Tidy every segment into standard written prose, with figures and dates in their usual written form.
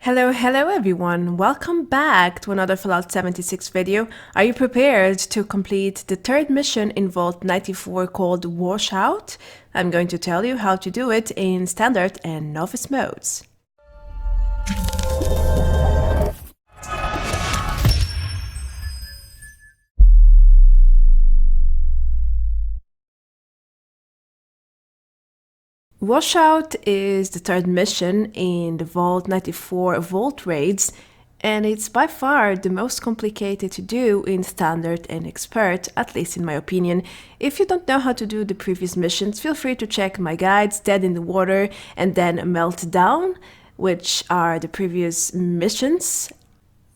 Hello everyone, welcome back to another Fallout 76 video. Are you prepared to complete the third mission in Vault 94 called Washout? I'm going to tell you how to do it in Standard and Novice modes. Washout is the third mission in the Vault 94 Vault raids, and it's by far the most complicated to do in Standard and Expert, at least in my opinion. If you don't know how to do the previous missions, feel free to check my guides, Dead in the Water and then Meltdown, which are the previous missions,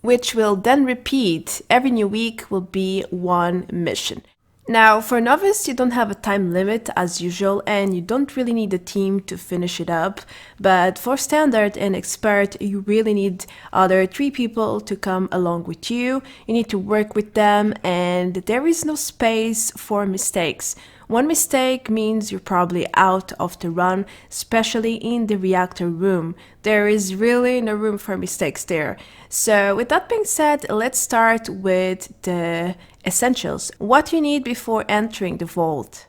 which will then repeat. Every new week will be one mission. Now, for Novice, you don't have a time limit as usual, and you don't really need a team to finish it up, but for Standard and Expert, you really need other 3 people to come along with you. You need to work with them, and there is no space for mistakes. One mistake means you're probably out of the run, especially in the reactor room. There is really no room for mistakes there. So with that being said, let's start with the essentials. What you need before entering the vault.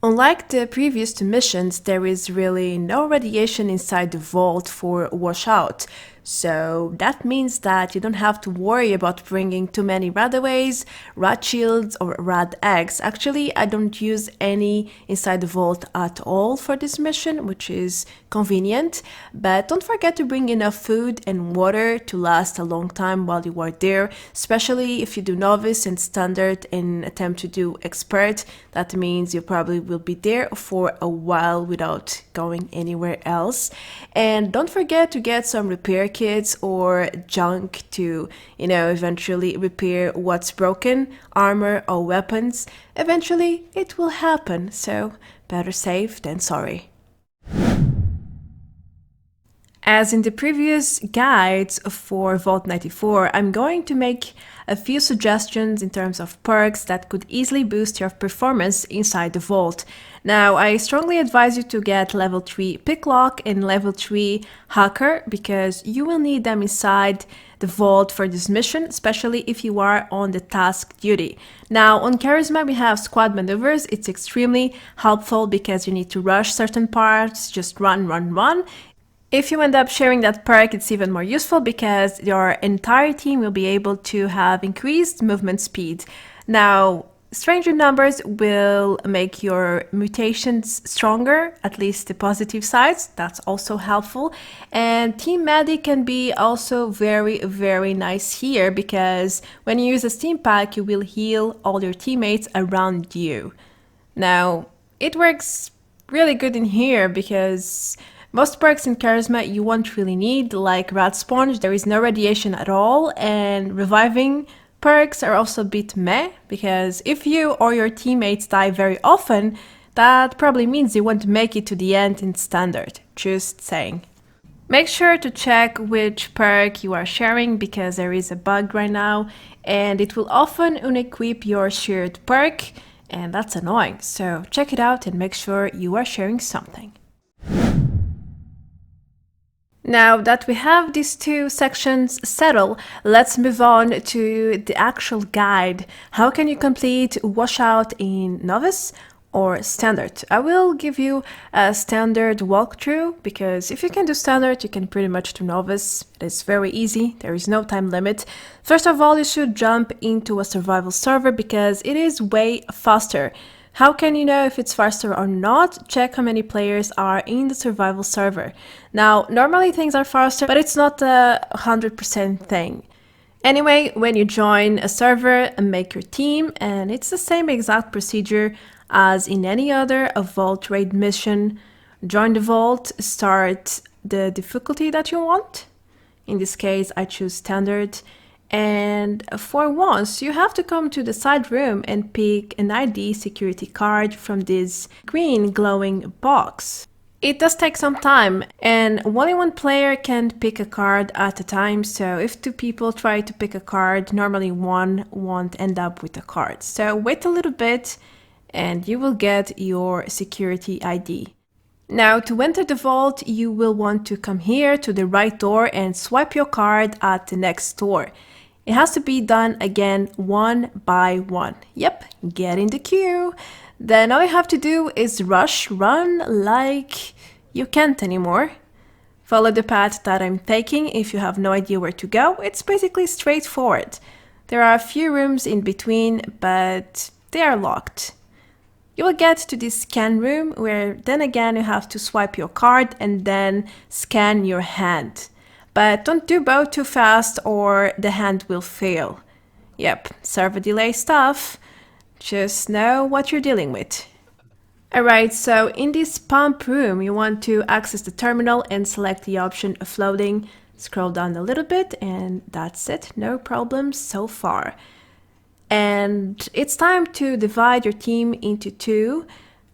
Unlike the previous 2 missions, there is really no radiation inside the vault for Washout. So that means that you don't have to worry about bringing too many radaways, rad shields or rad eggs. Actually, I don't use any inside the vault at all for this mission, which is convenient. But don't forget to bring enough food and water to last a long time while you are there, especially if you do Novice and Standard and attempt to do Expert. That means you probably will be there for a while without going anywhere else. And don't forget to get some repair kits or junk to, eventually repair what's broken, armor or weapons. Eventually it will happen, so better safe than sorry. As in the previous guides for Vault 94, I'm going to make a few suggestions in terms of perks that could easily boost your performance inside the vault. Now, I strongly advise you to get level 3 Picklock and level 3 Hacker, because you will need them inside the vault for this mission, especially if you are on the task duty. Now, on Charisma we have Squad Maneuvers. It's extremely helpful because you need to rush certain parts, just run. If you end up sharing that perk, it's even more useful because your entire team will be able to have increased movement speed. Now, stranger numbers will make your mutations stronger, at least the positive sides. That's also helpful. And Team Medic can be also very nice here, because when you use a Steam Pack, you will heal all your teammates around you. Now, it works really good in here because most perks in Charisma you won't really need, like Rad Sponge. There is no radiation at all, and reviving perks are also a bit meh, because if you or your teammates die very often, that probably means you won't make it to the end in Standard. Just saying. Make sure to check which perk you are sharing, because there is a bug right now, and it will often unequip your shared perk, and that's annoying. So check it out and make sure you are sharing something. Now that we have these 2 sections settled, let's move on to the actual guide. How can you complete Washout in Novice or Standard? I will give you a Standard walkthrough, because if you can do Standard, you can pretty much do Novice. It's very easy, there is no time limit. First of all, you should jump into a survival server because it is way faster. How can you know if it's faster or not? Check how many players are in the survival server. Now, normally things are faster, but it's not a 100% thing. Anyway, when you join a server and make your team, and it's the same exact procedure as in any other Vault raid mission. Join the Vault, start the difficulty that you want. In this case, I choose Standard. And for once, you have to come to the side room and pick an ID security card from this green glowing box. It does take some time, and only one player can pick a card at a time, so if 2 people try to pick a card, normally one won't end up with a card. So wait a little bit and you will get your security ID. Now, to enter the vault, you will want to come here to the right door and swipe your card at the next door. It has to be done again one by one. Yep, get in the queue. Then all you have to do is run like you can't anymore. Follow the path that I'm taking if you have no idea where to go. It's basically straightforward. There are a few rooms in between, but they are locked. You will get to this scan room where then again you have to swipe your card and then scan your hand. But don't do both too fast or the hand will fail. Yep, server delay stuff. Just know what you're dealing with. Alright, so in this pump room you want to access the terminal and select the option of loading. Scroll down a little bit and that's it, no problems so far. And it's time to divide your team into two.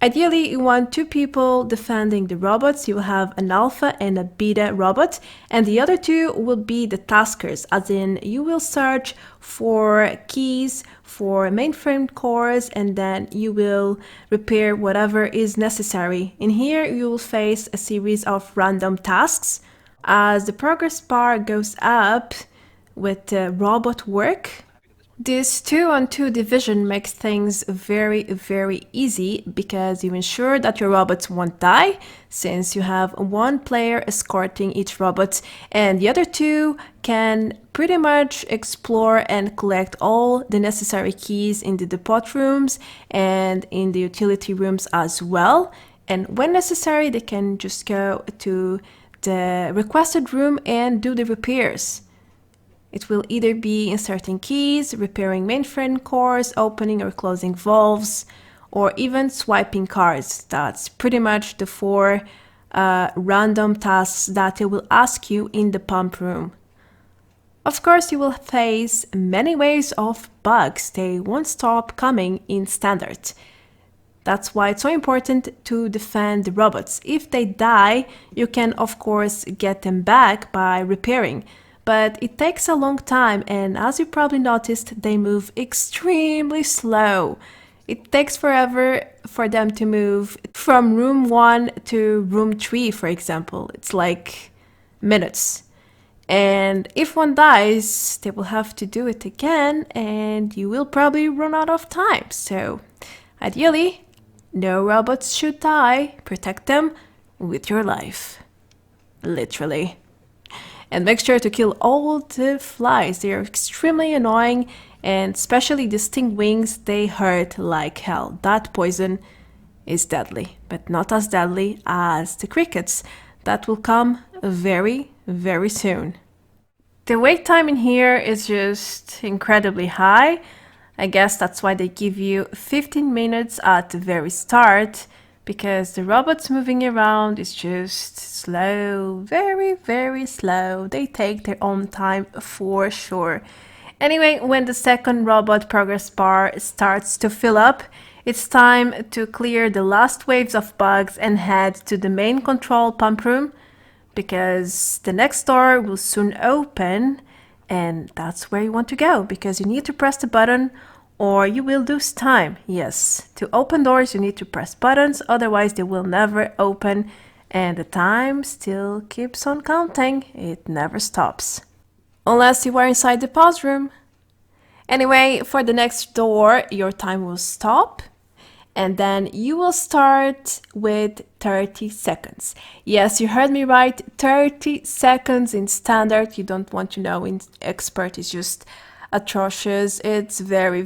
Ideally, you want two people defending the robots. You will have an alpha and a beta robot, and the other two will be the taskers, as in you will search for keys, for mainframe cores, and then you will repair whatever is necessary. In here, you will face a series of random tasks. As the progress bar goes up with the robot work, this 2-on-2 division makes things very easy because you ensure that your robots won't die, since you have one player escorting each robot and the other two can pretty much explore and collect all the necessary keys in the depot rooms and in the utility rooms as well. And when necessary, they can just go to the requested room and do the repairs. It will either be inserting keys, repairing mainframe cores, opening or closing valves, or even swiping cards. That's pretty much the four random tasks that it will ask you in the pump room. Of course, you will face many waves of bugs. They won't stop coming in standard. That's why it's so important to defend the robots. If they die, you can of course get them back by repairing. But it takes a long time, and as you probably noticed, they move extremely slow. It takes forever for them to move from room 1 to room 3, for example. It's like minutes. And if one dies, they will have to do it again, and you will probably run out of time. So, ideally, no robots should die. Protect them with your life. Literally. And make sure to kill all the flies. They are extremely annoying, and especially the sting wings, they hurt like hell. That poison is deadly, but not as deadly as the crickets. That will come very soon. The wait time in here is just incredibly high. I guess that's why they give you 15 minutes at the very start, because the robots moving around is just slow, very slow. They take their own time for sure. Anyway, when the second robot progress bar starts to fill up, it's time to clear the last waves of bugs and head to the main control pump room, because the next door will soon open, and that's where you want to go, because you need to press the button or you will lose time. Yes, to open doors you need to press buttons, otherwise they will never open, and the time still keeps on counting. It never stops. Unless you are inside the pause room. Anyway, for the next door your time will stop, and then you will start with 30 seconds. Yes, you heard me right, 30 seconds in standard. You don't want to know in expert, is just atrocious. It's very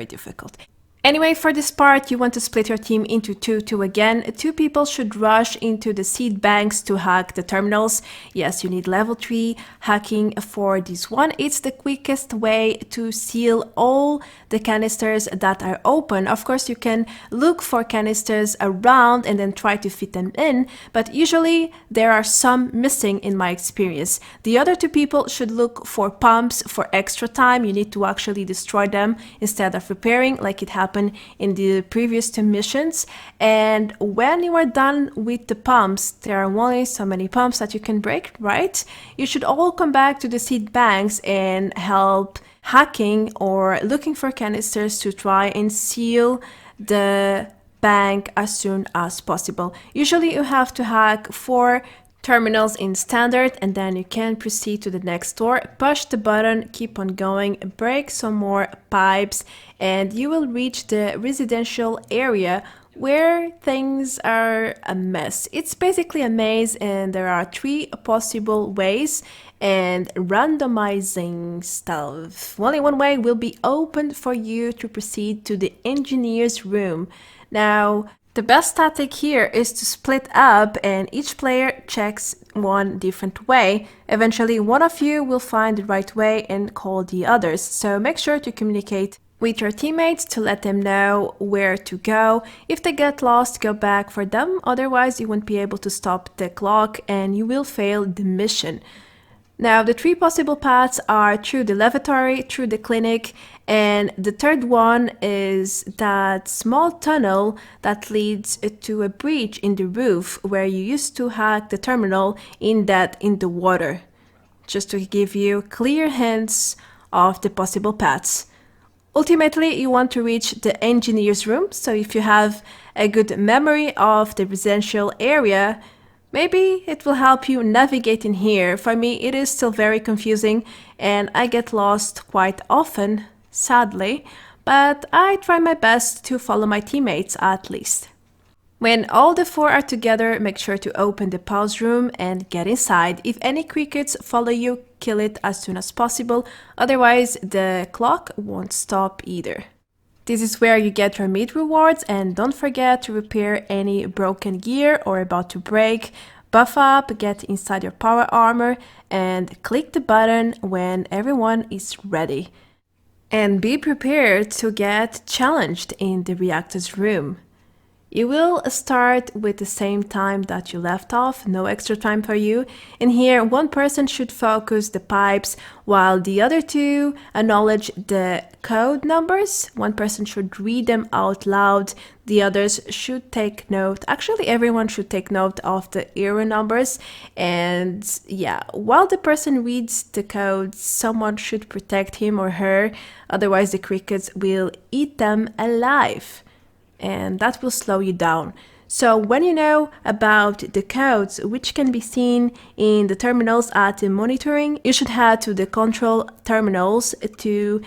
difficult. Anyway, for this part, you want to split your team into two again. Two people should rush into the seed banks to hack the terminals. Yes, you need level 3 hacking for this one. It's the quickest way to seal all the canisters that are open. Of course, you can look for canisters around and then try to fit them in, but usually there are some missing in my experience. The other two people should look for pumps for extra time. You need to actually destroy them instead of repairing, like it happened in the previous two missions. And when you are done with the pumps, there are only so many pumps that you can break, right? You should all come back to the seed banks and help hacking or looking for canisters to try and seal the bank as soon as possible. Usually you have to hack 4 terminals in standard, and then you can proceed to the next door, push the button, keep on going, break some more pipes, and you will reach the residential area where things are a mess. It's basically a maze, and there are 3 possible ways, and randomizing stuff. Only one way will be opened for you to proceed to the engineer's room. Now, the best tactic here is to split up, and each player checks one different way. Eventually, one of you will find the right way and call the others. So make sure to communicate with your teammates to let them know where to go. If they get lost, go back for them. Otherwise, you won't be able to stop the clock and you will fail the mission. Now, the 3 possible paths are through the lavatory, through the clinic, and the third one is that small tunnel that leads to a breach in the roof where you used to hack the terminal in the water. Just to give you clear hints of the possible paths. Ultimately, you want to reach the engineer's room, so if you have a good memory of the residential area, maybe it will help you navigate in here. For me, it is still very confusing and I get lost quite often, sadly, but I try my best to follow my teammates at least. When all the 4 are together, make sure to open the pause room and get inside. If any crickets follow you, kill it as soon as possible, otherwise the clock won't stop either. This is where you get your meat rewards, and don't forget to repair any broken gear or about to break. Buff up, get inside your power armor, and click the button when everyone is ready. And be prepared to get challenged in the reactor's room. You will start with the same time that you left off, no extra time for you. In here, one person should focus the pipes while the other 2 acknowledge the code numbers. One person should read them out loud, the others should take note. Actually, everyone should take note of the error numbers. And yeah, while the person reads the code, someone should protect him or her, otherwise the crickets will eat them alive. And that will slow you down. So when you know about the codes, which can be seen in the terminals at the monitoring, you should head to the control terminals to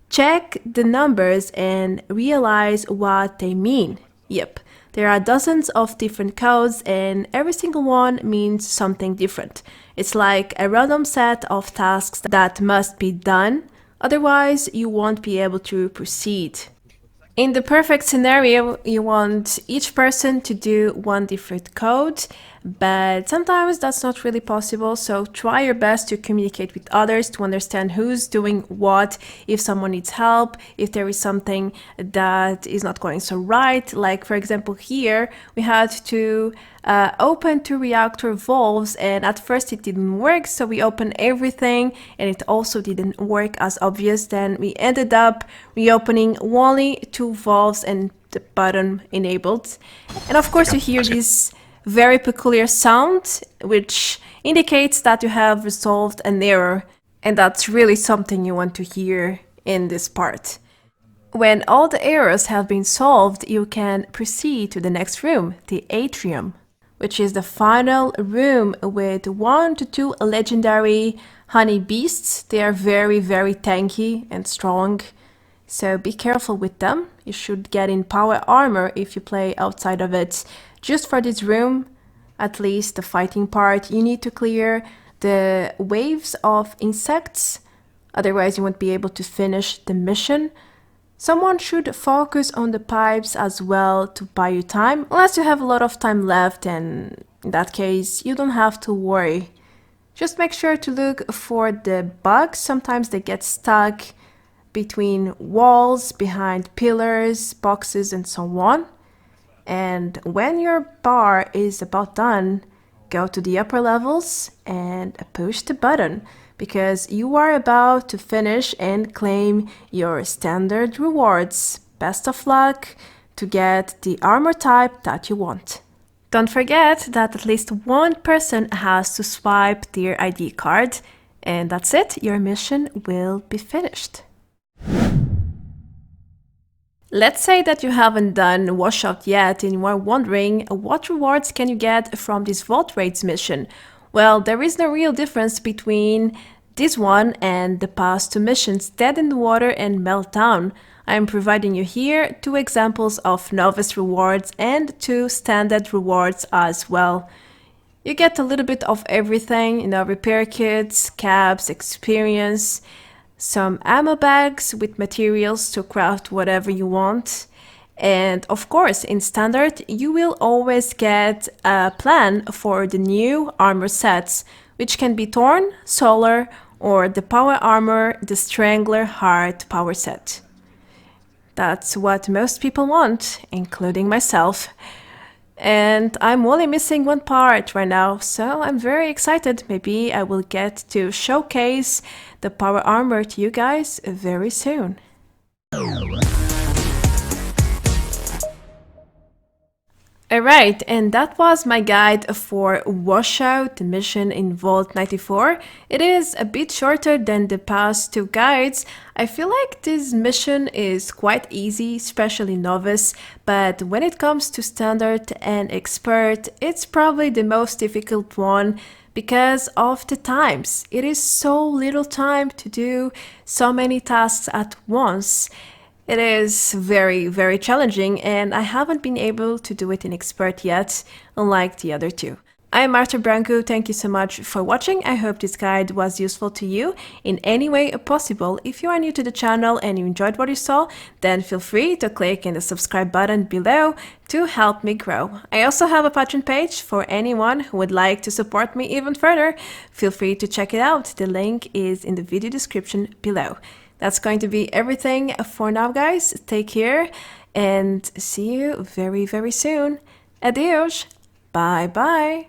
check the numbers and realize what they mean. Yep, there are dozens of different codes and every single one means something different. It's like a random set of tasks that must be done, otherwise you won't be able to proceed. In the perfect scenario, you want each person to do one different code, but sometimes that's not really possible, so try your best to communicate with others to understand who's doing what, if someone needs help, if there is something that is not going so right. Like for example here, we had to open 2 reactor valves and at first it didn't work, so we opened everything and it also didn't work as obvious. Then we ended up reopening only 2 valves and the button enabled. And of course you hear this very peculiar sound, which indicates that you have resolved an error, and that's really something you want to hear in this part. When all the errors have been solved, you can proceed to the next room, the Atrium, which is the final room with 1 to 2 legendary honey beasts. They are very, very tanky and strong, so be careful with them. You should get in power armor if you play outside of it. Just for this room, at least the fighting part, you need to clear the waves of insects, otherwise you won't be able to finish the mission. Someone should focus on the pipes as well to buy you time, unless you have a lot of time left, and in that case you don't have to worry. Just make sure to look for the bugs. Sometimes they get stuck between walls, behind pillars, boxes and so on. And when your bar is about done, go to the upper levels and push the button, because you are about to finish and claim your standard rewards. Best of luck to get the armor type that you want. Don't forget that at least one person has to swipe their ID card, and that's it, your mission will be finished. Let's say that you haven't done Washout yet and you are wondering what rewards can you get from this Vault Raids mission. Well, there is no real difference between this one and the past 2 missions, Dead in the Water and Meltdown. I am providing you here 2 examples of Novice rewards and 2 standard rewards as well. You get a little bit of everything, repair kits, cabs, experience, some ammo bags with materials to craft whatever you want. And of course, in standard, you will always get a plan for the new armor sets, which can be Torn, Solar, or the Power Armor, the Strangler Heart power set. That's what most people want, including myself. And I'm only missing one part right now, so I'm very excited. Maybe I will get to showcase the power armor to you guys very soon. Alright, and that was my guide for Washout, the mission in Vault 94. It is a bit shorter than the past 2 guides. I feel like this mission is quite easy, especially Novice, but when it comes to Standard and Expert, it's probably the most difficult one because of the times. It is so little time to do so many tasks at once. It is very, very challenging, and I haven't been able to do it in Expert yet, unlike the other 2. I'm Arthur Branco, thank you so much for watching. I hope this guide was useful to you in any way possible. If you are new to the channel and you enjoyed what you saw, then feel free to click in the subscribe button below to help me grow. I also have a Patreon page for anyone who would like to support me even further. Feel free to check it out, the link is in the video description below. That's going to be everything for now, guys. Take care and see you very, very soon. Adios. Bye bye.